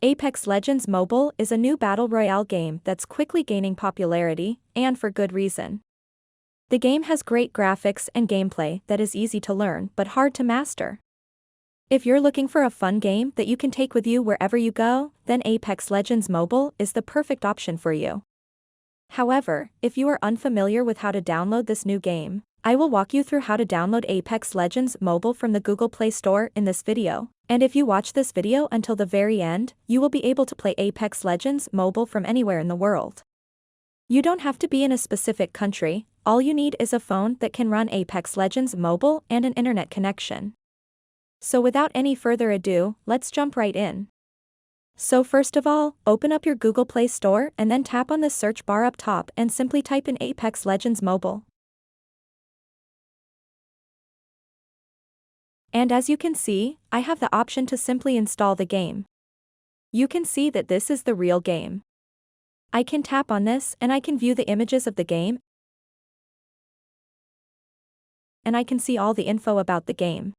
Apex Legends Mobile is a new battle royale game that's quickly gaining popularity, and for good reason. The game has great graphics and gameplay that is easy to learn but hard to master. If you're looking for a fun game that you can take with you wherever you go, then Apex Legends Mobile is the perfect option for you. However, if you are unfamiliar with how to download this new game, I will walk you through how to download Apex Legends Mobile from the Google Play Store in this video, and if you watch this video until the very end, you will be able to play Apex Legends Mobile from anywhere in the world. You don't have to be in a specific country, all you need is a phone that can run Apex Legends Mobile and an internet connection. So without any further ado, let's jump right in. So first of all, open up your Google Play Store and then tap on the search bar up top and simply type in Apex Legends Mobile. And as you can see, I have the option to simply install the game. You can see that this is the real game. I can tap on this and I can view the images of the game, and I can see all the info about the game.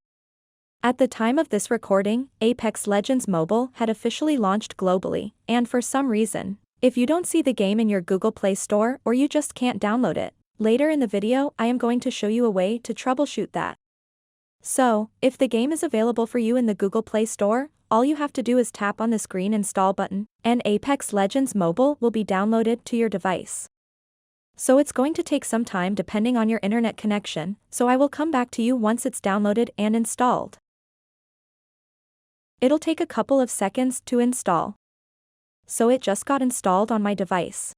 At the time of this recording, Apex Legends Mobile had officially launched globally, and for some reason, if you don't see the game in your Google Play Store or you just can't download it, later in the video I am going to show you a way to troubleshoot that. So, if the game is available for you in the Google Play Store, all you have to do is tap on this green install button, and Apex Legends Mobile will be downloaded to your device. So it's going to take some time depending on your internet connection, so I will come back to you once it's downloaded and installed. It'll take a couple of seconds to install. So it just got installed on my device.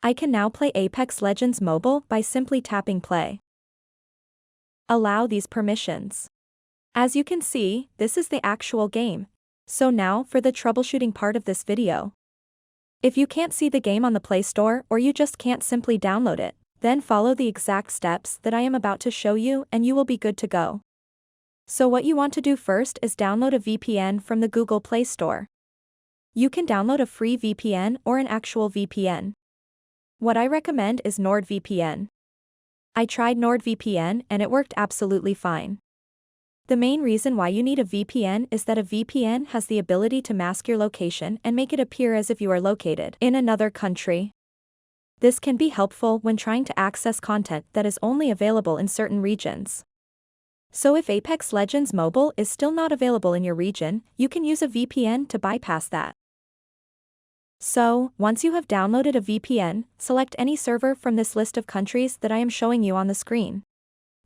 I can now play Apex Legends Mobile by simply tapping play. Allow these permissions. As you can see, this is the actual game. So now for the troubleshooting part of this video. If you can't see the game on the Play Store or you just can't simply download it, then follow the exact steps that I am about to show you and you will be good to go. So what you want to do first is download a VPN from the Google Play Store. You can download a free VPN or an actual VPN. What I recommend is NordVPN. I tried NordVPN and it worked absolutely fine. The main reason why you need a VPN is that a VPN has the ability to mask your location and make it appear as if you are located in another country. This can be helpful when trying to access content that is only available in certain regions. So if Apex Legends Mobile is still not available in your region, you can use a VPN to bypass that. So, once you have downloaded a VPN, select any server from this list of countries that I am showing you on the screen.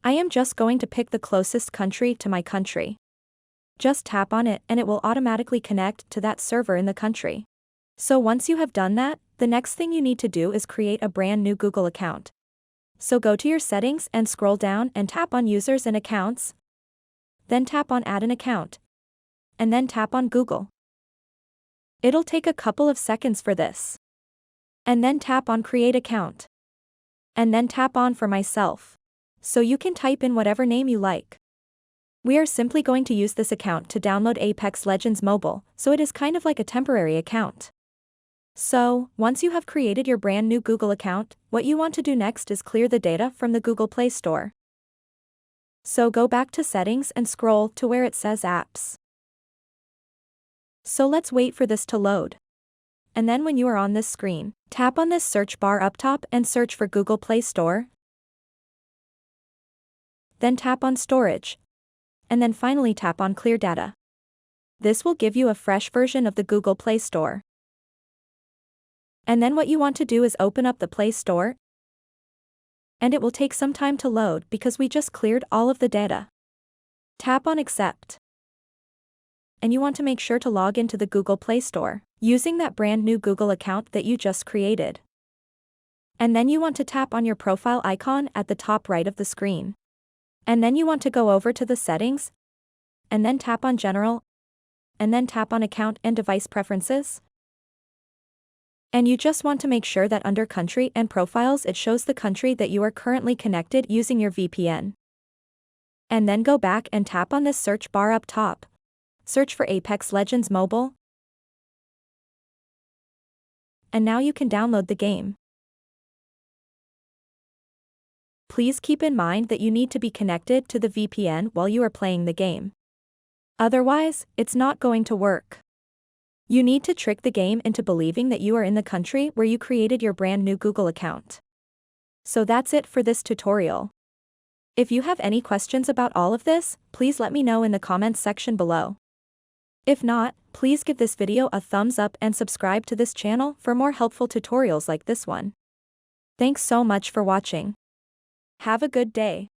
I am just going to pick the closest country to my country. Just tap on it and it will automatically connect to that server in the country. So once you have done that, the next thing you need to do is create a brand new Google account. So go to your settings and scroll down and tap on Users and Accounts. Then tap on Add an Account. And then tap on Google. It'll take a couple of seconds for this. And then tap on Create Account. And then tap on For Myself. So you can type in whatever name you like. We are simply going to use this account to download Apex Legends Mobile, so it is kind of like a temporary account. So, once you have created your brand new Google account, what you want to do next is clear the data from the Google Play Store. So go back to Settings and scroll to where it says Apps. So let's wait for this to load. And then when you are on this screen, tap on this search bar up top and search for Google Play Store. Then tap on Storage. And then finally tap on Clear Data. This will give you a fresh version of the Google Play Store. And then what you want to do is open up the Play Store. And it will take some time to load because we just cleared all of the data. Tap on Accept. And you want to make sure to log into the Google Play Store, using that brand new Google account that you just created. And then you want to tap on your profile icon at the top right of the screen. And then you want to go over to the Settings, and then tap on General, and then tap on Account and Device Preferences. And you just want to make sure that under Country and Profiles it shows the country that you are currently connected using your VPN. And then go back and tap on this search bar up top. Search for Apex Legends Mobile. And now you can download the game. Please keep in mind that you need to be connected to the VPN while you are playing the game. Otherwise, it's not going to work. You need to trick the game into believing that you are in the country where you created your brand new Google account. So that's it for this tutorial. If you have any questions about all of this, please let me know in the comments section below. If not, please give this video a thumbs up and subscribe to this channel for more helpful tutorials like this one. Thanks so much for watching. Have a good day.